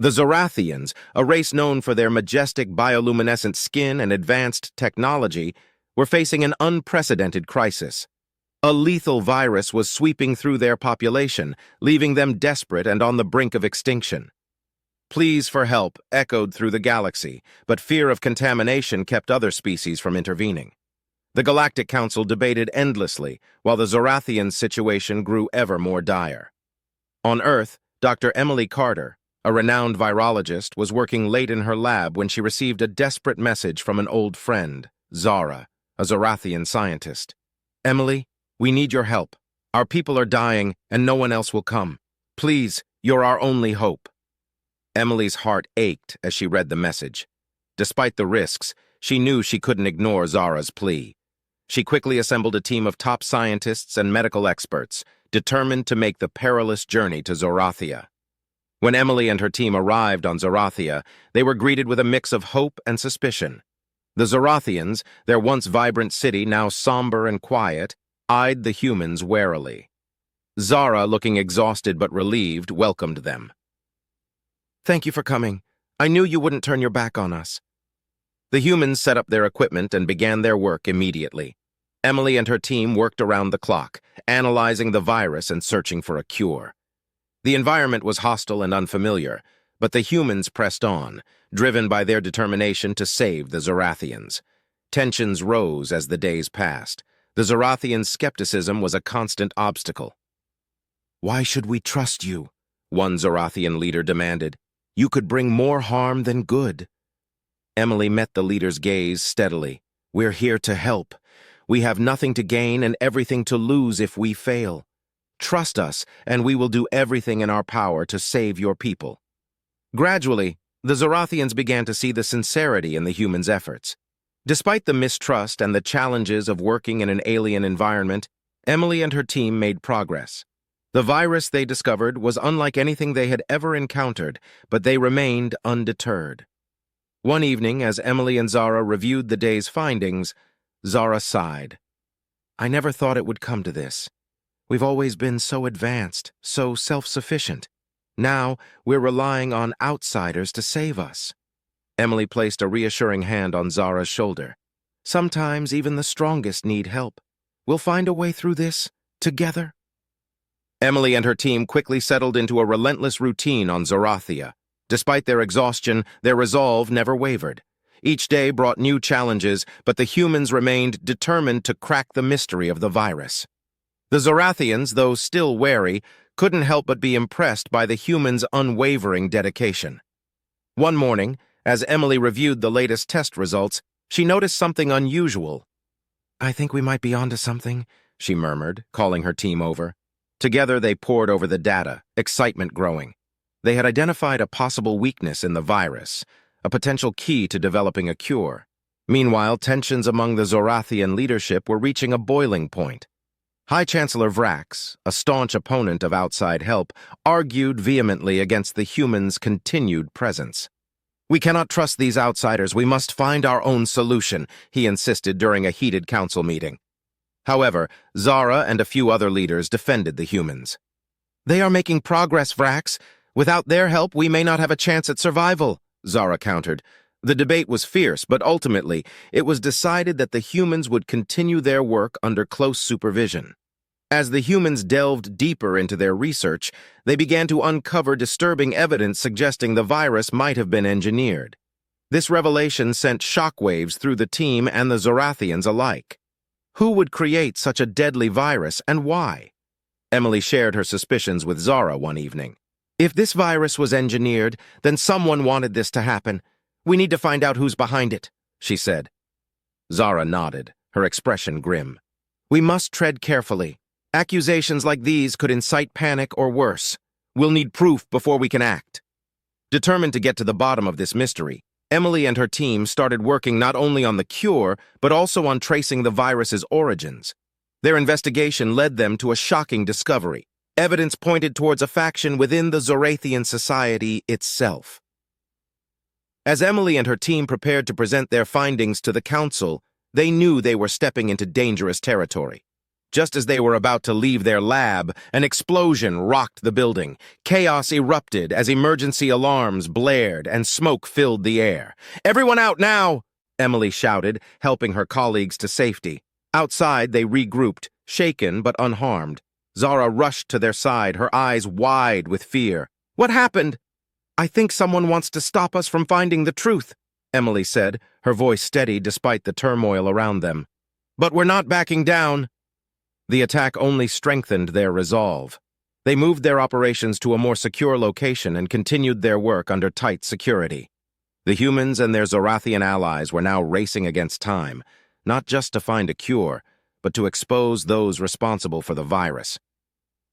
The Zorathians, a race known for their majestic bioluminescent skin and advanced technology, were facing an unprecedented crisis. A lethal virus was sweeping through their population, leaving them desperate and on the brink of extinction. Pleas for help echoed through the galaxy, but fear of contamination kept other species from intervening. The Galactic Council debated endlessly, while the Zorathians' situation grew ever more dire. On Earth, Dr. Emily Carter, a renowned virologist, was working late in her lab when she received a desperate message from an old friend, Zara, a Zorathian scientist. "Emily, we need your help. Our people are dying, and no one else will come. Please, you're our only hope." Emily's heart ached as she read the message. Despite the risks, she knew she couldn't ignore Zara's plea. She quickly assembled a team of top scientists and medical experts, determined to make the perilous journey to Zorathia. When Emily and her team arrived on Zorathia, they were greeted with a mix of hope and suspicion. The Zorathians, their once vibrant city now somber and quiet, eyed the humans warily. Zara, looking exhausted but relieved, welcomed them. "Thank you for coming. I knew you wouldn't turn your back on us." The humans set up their equipment and began their work immediately. Emily and her team worked around the clock, analyzing the virus and searching for a cure. The environment was hostile and unfamiliar, but the humans pressed on, driven by their determination to save the Zorathians. Tensions rose as the days passed. The Zorathians' skepticism was a constant obstacle. "Why should we trust you?" one Zorathian leader demanded. "You could bring more harm than good." Emily met the leader's gaze steadily. "We're here to help. We have nothing to gain and everything to lose if we fail. Trust us, and we will do everything in our power to save your people." Gradually, the Zorathians began to see the sincerity in the humans' efforts. Despite the mistrust and the challenges of working in an alien environment, Emily and her team made progress. The virus they discovered was unlike anything they had ever encountered, but they remained undeterred. One evening, as Emily and Zara reviewed the day's findings, Zara sighed. "I never thought it would come to this. We've always been so advanced, so self-sufficient. Now, we're relying on outsiders to save us." Emily placed a reassuring hand on Zara's shoulder. "Sometimes even the strongest need help. We'll find a way through this, together." Emily and her team quickly settled into a relentless routine on Zorathia. Despite their exhaustion, their resolve never wavered. Each day brought new challenges, but the humans remained determined to crack the mystery of the virus. The Zorathians, though still wary, couldn't help but be impressed by the humans' unwavering dedication. One morning, as Emily reviewed the latest test results, she noticed something unusual. "I think we might be onto something," she murmured, calling her team over. Together they pored over the data, excitement growing. They had identified a possible weakness in the virus, a potential key to developing a cure. Meanwhile, tensions among the Zorathian leadership were reaching a boiling point. High Chancellor Vrax, a staunch opponent of outside help, argued vehemently against the humans' continued presence. "We cannot trust these outsiders. We must find our own solution," he insisted during a heated council meeting. However, Zara and a few other leaders defended the humans. "They are making progress, Vrax. Without their help, we may not have a chance at survival," Zara countered. The debate was fierce, but ultimately, it was decided that the humans would continue their work under close supervision. As the humans delved deeper into their research, they began to uncover disturbing evidence suggesting the virus might have been engineered. This revelation sent shockwaves through the team and the Zorathians alike. Who would create such a deadly virus, and why? Emily shared her suspicions with Zara one evening. "If this virus was engineered, then someone wanted this to happen. We need to find out who's behind it," she said. Zara nodded, her expression grim. "We must tread carefully. Accusations like these could incite panic or worse. We'll need proof before we can act." Determined to get to the bottom of this mystery, Emily and her team started working not only on the cure, but also on tracing the virus's origins. Their investigation led them to a shocking discovery. Evidence pointed towards a faction within the Zorathian society itself. As Emily and her team prepared to present their findings to the council, they knew they were stepping into dangerous territory. Just as they were about to leave their lab, an explosion rocked the building. Chaos erupted as emergency alarms blared and smoke filled the air. "Everyone out now!" Emily shouted, helping her colleagues to safety. Outside, they regrouped, shaken but unharmed. Zara rushed to their side, her eyes wide with fear. "What happened?" "I think someone wants to stop us from finding the truth," Emily said, her voice steady despite the turmoil around them. "But we're not backing down." The attack only strengthened their resolve. They moved their operations to a more secure location and continued their work under tight security. The humans and their Zorathian allies were now racing against time, not just to find a cure, but to expose those responsible for the virus.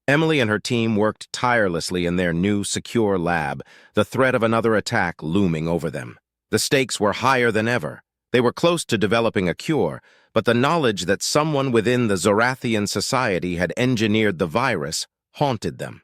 Emily and her team worked tirelessly in their new, secure lab, the threat of another attack looming over them. The stakes were higher than ever. They were close to developing a cure, but the knowledge that someone within the Zorathian society had engineered the virus haunted them.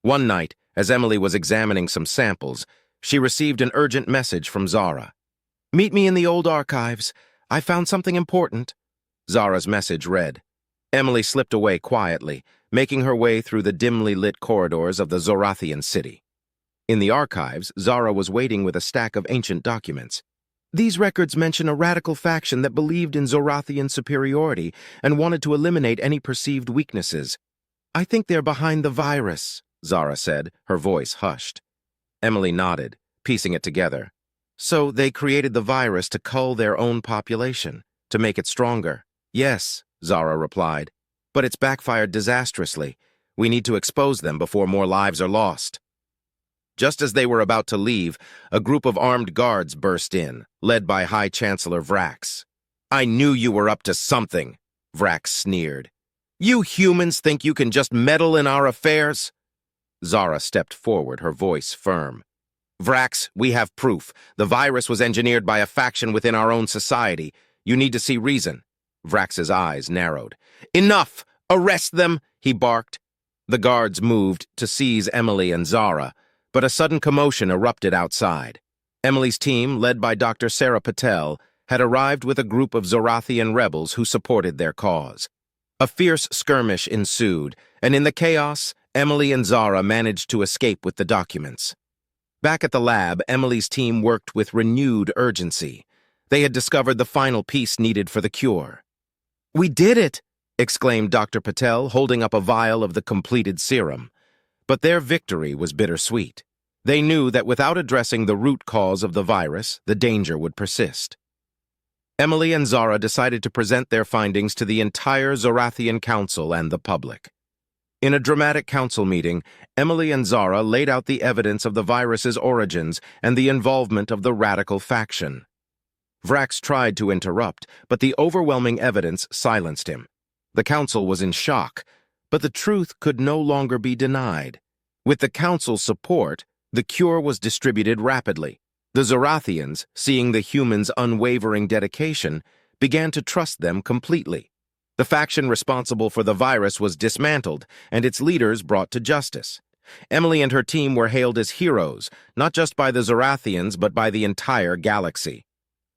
One night, as Emily was examining some samples, she received an urgent message from Zara. "Meet me in the old archives. I found something important." Zara's message read. Emily slipped away quietly, making her way through the dimly lit corridors of the Zorathian city. In the archives, Zara was waiting with a stack of ancient documents. "These records mention a radical faction that believed in Zorathian superiority and wanted to eliminate any perceived weaknesses. I think they're behind the virus," Zara said, her voice hushed. Emily nodded, piecing it together. "So they created the virus to cull their own population, to make it stronger." "Yes," Zara replied, "but it's backfired disastrously. We need to expose them before more lives are lost." Just as they were about to leave, a group of armed guards burst in, led by High Chancellor Vrax. "I knew you were up to something," Vrax sneered. "You humans think you can just meddle in our affairs?" Zara stepped forward, her voice firm. "Vrax, we have proof. The virus was engineered by a faction within our own society. You need to see reason." Vrax's eyes narrowed. "Enough! Arrest them!" he barked. The guards moved to seize Emily and Zara, but a sudden commotion erupted outside. Emily's team, led by Dr. Sarah Patel, had arrived with a group of Zorathian rebels who supported their cause. A fierce skirmish ensued, and in the chaos, Emily and Zara managed to escape with the documents. Back at the lab, Emily's team worked with renewed urgency. They had discovered the final piece needed for the cure. "We did it!" exclaimed Dr. Patel, holding up a vial of the completed serum. But their victory was bittersweet. They knew that without addressing the root cause of the virus, the danger would persist. Emily and Zara decided to present their findings to the entire Zorathian Council and the public. In a dramatic council meeting, Emily and Zara laid out the evidence of the virus's origins and the involvement of the radical faction. Vrax tried to interrupt, but the overwhelming evidence silenced him. The council was in shock, but the truth could no longer be denied. With the council's support, the cure was distributed rapidly. The Zorathians, seeing the humans' unwavering dedication, began to trust them completely. The faction responsible for the virus was dismantled, and its leaders brought to justice. Emily and her team were hailed as heroes, not just by the Zorathians, but by the entire galaxy.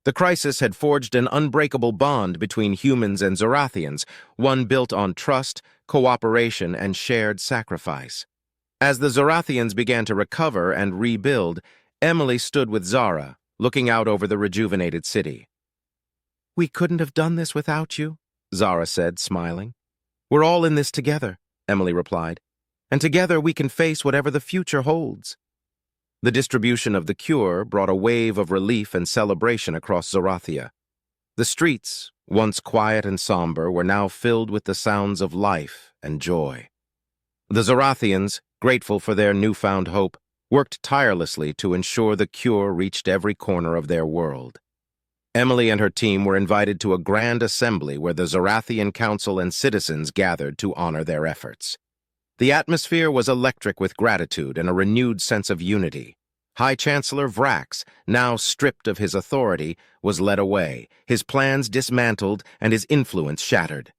The crisis had forged an unbreakable bond between humans and Zorathians, one built on trust, cooperation, and shared sacrifice. As the Zorathians began to recover and rebuild, Emily stood with Zara, looking out over the rejuvenated city. "We couldn't have done this without you," Zara said, smiling. "We're all in this together," Emily replied, "and together we can face whatever the future holds." The distribution of the cure brought a wave of relief and celebration across Zorathia. The streets, once quiet and somber, were now filled with the sounds of life and joy. The Zorathians, grateful for their newfound hope, worked tirelessly to ensure the cure reached every corner of their world. Emily and her team were invited to a grand assembly where the Zorathian Council and citizens gathered to honor their efforts. The atmosphere was electric with gratitude and a renewed sense of unity. High Chancellor Vrax, now stripped of his authority, was led away, his plans dismantled and his influence shattered.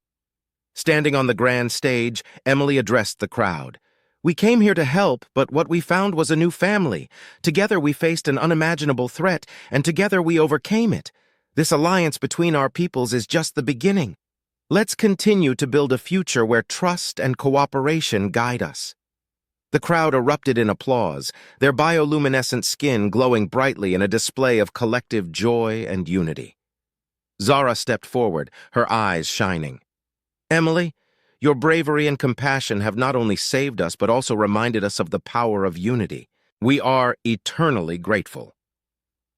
Standing on the grand stage, Emily addressed the crowd. "We came here to help, but what we found was a new family. Together we faced an unimaginable threat, and together we overcame it. This alliance between our peoples is just the beginning." Let's continue to build a future where trust and cooperation guide us. The crowd erupted in applause, their bioluminescent skin glowing brightly in a display of collective joy and unity. Zara stepped forward, her eyes shining. Emily, your bravery and compassion have not only saved us but also reminded us of the power of unity. We are eternally grateful.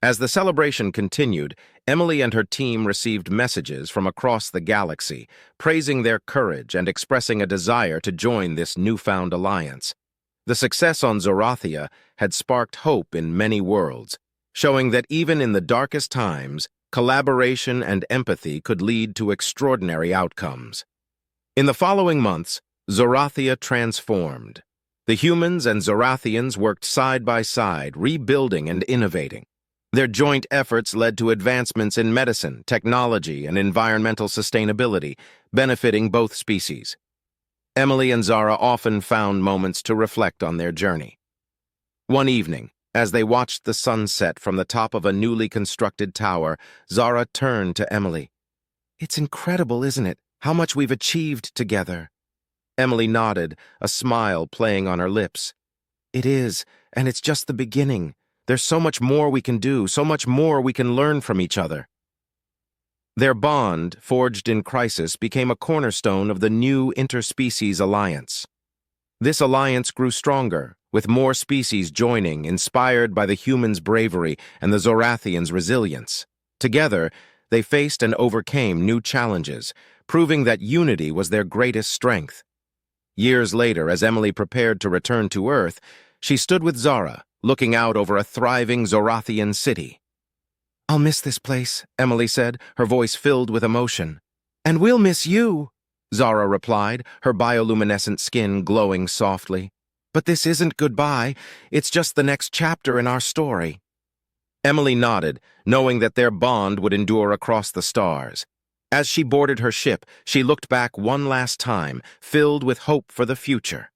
As the celebration continued, Emily and her team received messages from across the galaxy, praising their courage and expressing a desire to join this newfound alliance. The success on Zorathia had sparked hope in many worlds, showing that even in the darkest times, collaboration and empathy could lead to extraordinary outcomes. In the following months, Zorathia transformed. The humans and Zorathians worked side by side, rebuilding and innovating. Their joint efforts led to advancements in medicine, technology, and environmental sustainability, benefiting both species. Emily and Zara often found moments to reflect on their journey. One evening, as they watched the sunset from the top of a newly constructed tower, Zara turned to Emily. "It's incredible, isn't it, how much we've achieved together?" Emily nodded, a smile playing on her lips. "It is, and it's just the beginning. There's so much more we can do, so much more we can learn from each other." Their bond, forged in crisis, became a cornerstone of the new interspecies alliance. This alliance grew stronger, with more species joining, inspired by the humans' bravery and the Zorathians' resilience. Together, they faced and overcame new challenges, proving that unity was their greatest strength. Years later, as Emily prepared to return to Earth, she stood with Zara, looking out over a thriving Zorathian city. "I'll miss this place," Emily said, her voice filled with emotion. "And we'll miss you," Zara replied, her bioluminescent skin glowing softly. "But this isn't goodbye, it's just the next chapter in our story." Emily nodded, knowing that their bond would endure across the stars. As she boarded her ship, she looked back one last time, filled with hope for the future.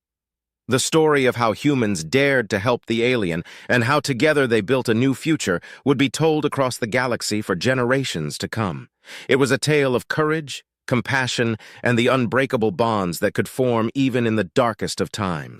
The story of how humans dared to help the alien and how together they built a new future would be told across the galaxy for generations to come. It was a tale of courage, compassion, and the unbreakable bonds that could form even in the darkest of times.